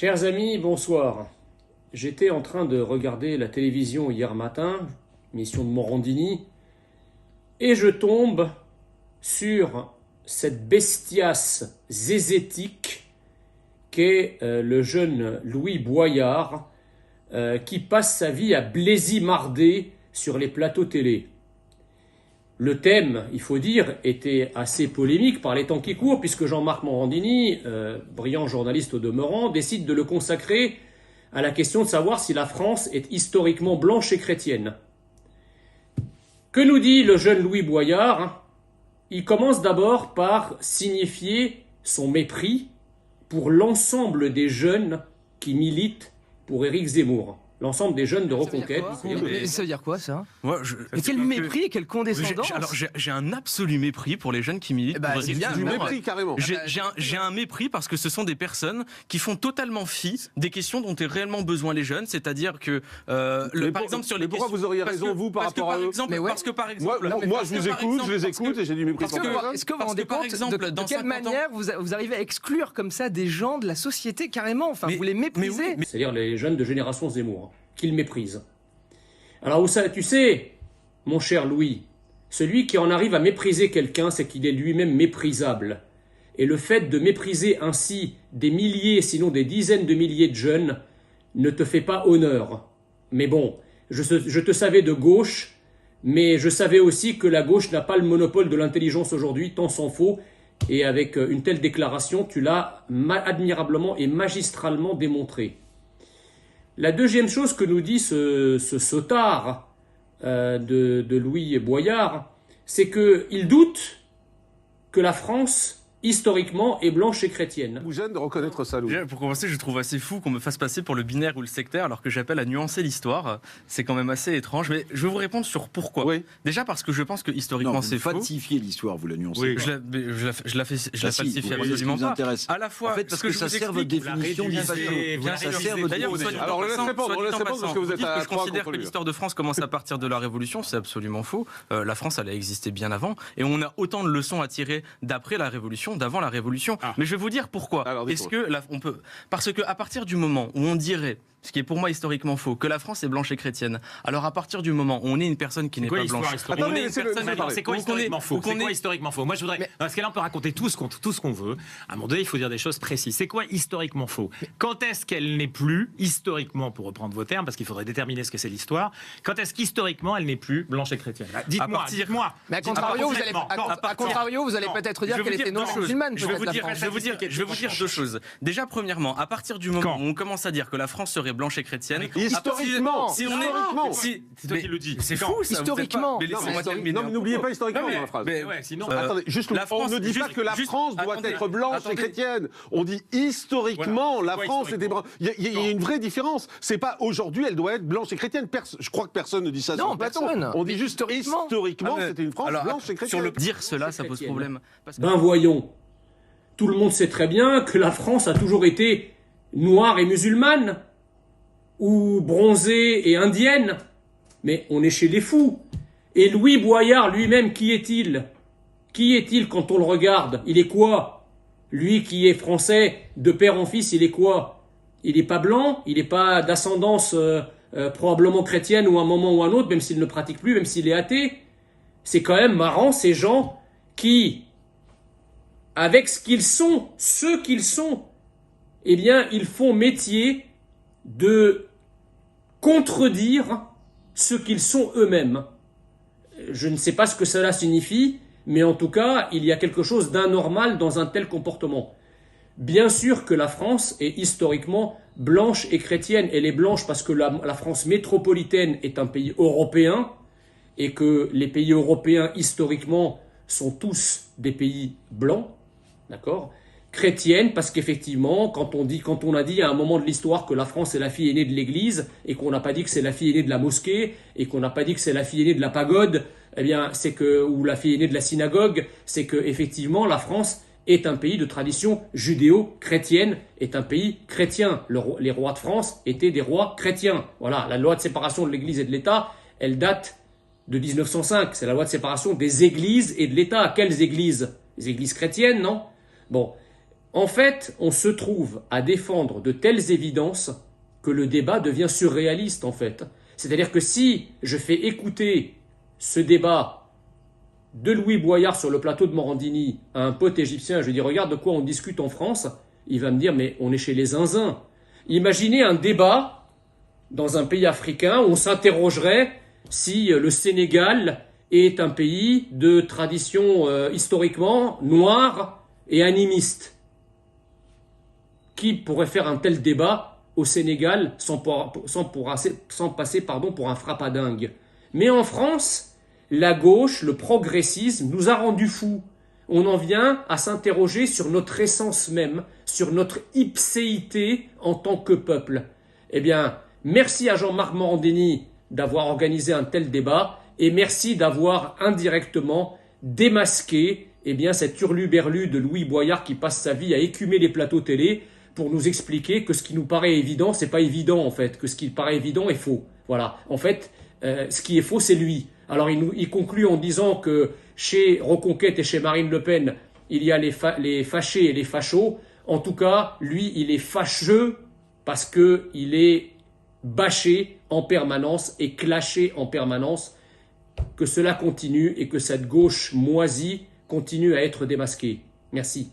Chers amis, bonsoir. J'étais en train de regarder la télévision hier matin, émission de Morandini, et je tombe sur cette bestiace zézétique qu'est le jeune Louis Boyard, qui passe sa vie à blaisimarder sur les plateaux télé. Le thème, il faut dire, était assez polémique par les temps qui courent, puisque Jean-Marc Morandini, brillant journaliste au demeurant, décide de le consacrer à la question de savoir si la France est historiquement blanche et chrétienne. Que nous dit le jeune Louis Boyard? Il commence d'abord par signifier son mépris pour l'ensemble des jeunes qui militent pour Éric Zemmour. L'ensemble des jeunes de Reconquête. Ça veut dire quoi, ça? Mais quel mépris et quelle condescendance! Alors j'ai un absolu mépris pour les jeunes qui militent pour Éric Zemmour. Du mépris, carrément. J'ai un mépris parce que ce sont des personnes qui font totalement fi des questions dont ont réellement besoin les jeunes, c'est-à-dire que par exemple sur les pourquoi questions, vous auriez raison vous par rapport à eux? Parce que par exemple, moi je vous écoute, je les écoute et j'ai du mépris pour eux. Est-ce que vous vous rendez compte de quelle manière vous arrivez à exclure comme ça des gens de la société carrément? Enfin, vous les méprisez. C'est-à-dire les jeunes de génération Zemmour, qu'il méprise. Alors tu sais, mon cher Louis, celui qui en arrive à mépriser quelqu'un, c'est qu'il est lui-même méprisable. Et le fait de mépriser ainsi des milliers, sinon des dizaines de milliers de jeunes, ne te fait pas honneur. Mais bon, je te savais de gauche, mais je savais aussi que la gauche n'a pas le monopole de l'intelligence aujourd'hui, tant s'en faut, et avec une telle déclaration, tu l'as admirablement et magistralement démontré. La deuxième chose que nous dit ce sotard de Louis Boyard, c'est qu'il doute que la France, historiquement, est blanche et chrétienne. Vous gêne de reconnaître ça, Louis. Pour commencer, je trouve assez fou qu'on me fasse passer pour le binaire ou le sectaire alors que j'appelle à nuancer l'histoire. C'est quand même assez étrange. Mais je vais vous répondre sur pourquoi. Oui. Déjà parce que je pense que historiquement c'est faux. Vous falsifiez l'histoire, vous la nuancez. Oui, je la falsifie absolument pas. À la fois, en fait, parce que ça sert votre définition d'une façon. D'ailleurs, alors laisse répondre parce que vous êtes à je considère que l'histoire de France commence à partir de la Révolution, c'est absolument faux. La France, elle a existé bien avant, et on a autant de leçons à tirer d'après la Révolution, d'avant la Révolution. Mais je vais vous dire pourquoi. Est-ce que on peut, parce que à partir du moment où on dirait, ce qui est pour moi historiquement faux, que la France est blanche et chrétienne, alors à partir du moment où on est une personne qui n'est pas blanche, on est une personne. C'est quoi historiquement faux? C'est quoi historiquement faux? Moi je voudrais, parce que là on peut raconter tout ce qu'on veut. À un moment donné, il faut dire des choses précises. C'est quoi historiquement faux? Quand est-ce qu'elle n'est plus historiquement, pour reprendre vos termes, parce qu'il faudrait déterminer ce que c'est l'histoire. Quand est-ce qu'historiquement elle n'est plus blanche et chrétienne? Dites-moi. Mais à contrario, vous allez peut-être dire qu'elle était non musulmane. Je vais vous dire deux choses. Déjà, premièrement, à partir du moment où on commence à dire que la France serait blanche et chrétienne, historiquement, c'est toi qui le dis. C'est fou, ça. Historiquement. Non, mais n'oubliez pas historiquement dans la phrase. Sinon, attendez, juste on ne dit pas que la France doit être blanche et chrétienne. On dit historiquement, la France était blanche. Il y a une vraie différence. C'est pas aujourd'hui, elle doit être blanche et chrétienne. Je crois que personne ne dit ça sur Platon. On dit juste historiquement, c'était une France blanche et chrétienne. Dire cela, ça pose problème. Ben voyons. Tout le monde sait très bien que la France a toujours été noire et musulmane, ou bronzée et indienne. Mais on est chez les fous. Et Louis Boyard lui-même, qui est-il? Qui est-il quand on le regarde? Il est quoi? Lui qui est français, de père en fils, il est quoi? Il n'est pas blanc, il n'est pas d'ascendance probablement chrétienne ou à un moment ou à un autre, même s'il ne pratique plus, même s'il est athée. C'est quand même marrant, ces gens qui, avec ce qu'ils sont, ceux qu'ils sont, eh bien, ils font métier de contredire ce qu'ils sont eux-mêmes. Je ne sais pas ce que cela signifie, mais en tout cas, il y a quelque chose d'anormal dans un tel comportement. Bien sûr que la France est historiquement blanche et chrétienne. Elle est blanche parce que la France métropolitaine est un pays européen et que les pays européens, historiquement, sont tous des pays blancs. D'accord ? Chrétienne parce qu'effectivement, quand on a dit à un moment de l'histoire que la France est la fille aînée de l'Église et qu'on n'a pas dit que c'est la fille aînée de la mosquée et qu'on n'a pas dit que c'est la fille aînée de la pagode, eh bien, c'est que, ou la fille aînée de la synagogue, c'est que effectivement la France est un pays de tradition judéo-chrétienne, est un pays chrétien. Les rois de France étaient des rois chrétiens. Voilà, la loi de séparation de l'Église et de l'État, elle date de 1905. C'est la loi de séparation des églises et de l'État. Quelles églises? Les églises chrétiennes, non? Bon. En fait, on se trouve à défendre de telles évidences que le débat devient surréaliste, en fait. C'est-à-dire que si je fais écouter ce débat de Louis Boyard sur le plateau de Morandini à un pote égyptien, je lui dis, regarde de quoi on discute en France, il va me dire, mais on est chez les zinzins. Imaginez un débat dans un pays africain où on s'interrogerait si le Sénégal est un pays de tradition historiquement noire et animiste. Qui pourrait faire un tel débat au Sénégal sans passer pour un frappadingue? Mais en France, la gauche, le progressisme nous a rendus fous. On en vient à s'interroger sur notre essence même, sur notre ipséité en tant que peuple. Eh bien, merci à Jean-Marc Morandini d'avoir organisé un tel débat et merci d'avoir indirectement démasqué cet hurluberlu de Louis Boyard qui passe sa vie à écumer les plateaux télé pour nous expliquer que ce qui nous paraît évident, c'est pas évident en fait, que ce qui paraît évident est faux. Voilà, en fait, ce qui est faux, c'est lui. Alors il conclut en disant que chez Reconquête et chez Marine Le Pen, il y a les fâchés et les fachos. En tout cas, lui, il est fâcheux parce qu'il est bâché en permanence et clashé en permanence. Que cela continue et que cette gauche moisie continue à être démasquée. Merci.